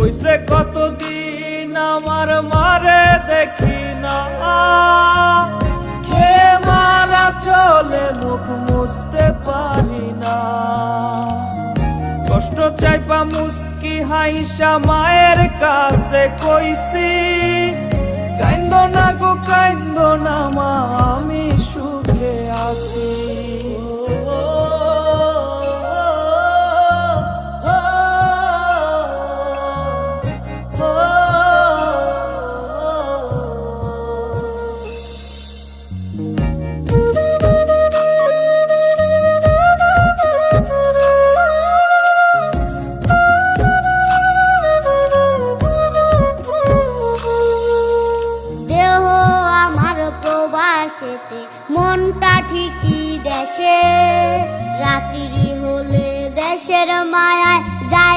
হইছে কতদিন আমার মারে দেখি না, খে মারা চলে মুখ মুছতে পারি না। কষ্ট চাইপা মুস্কি হাইসা মায়ের কাছে কইছি, কাইন্দ না গো কাইন্দ না মা, আমি সুখে আছি। মনটা ঠিকই দেশে, রাত্রি হলে দেশের মায়া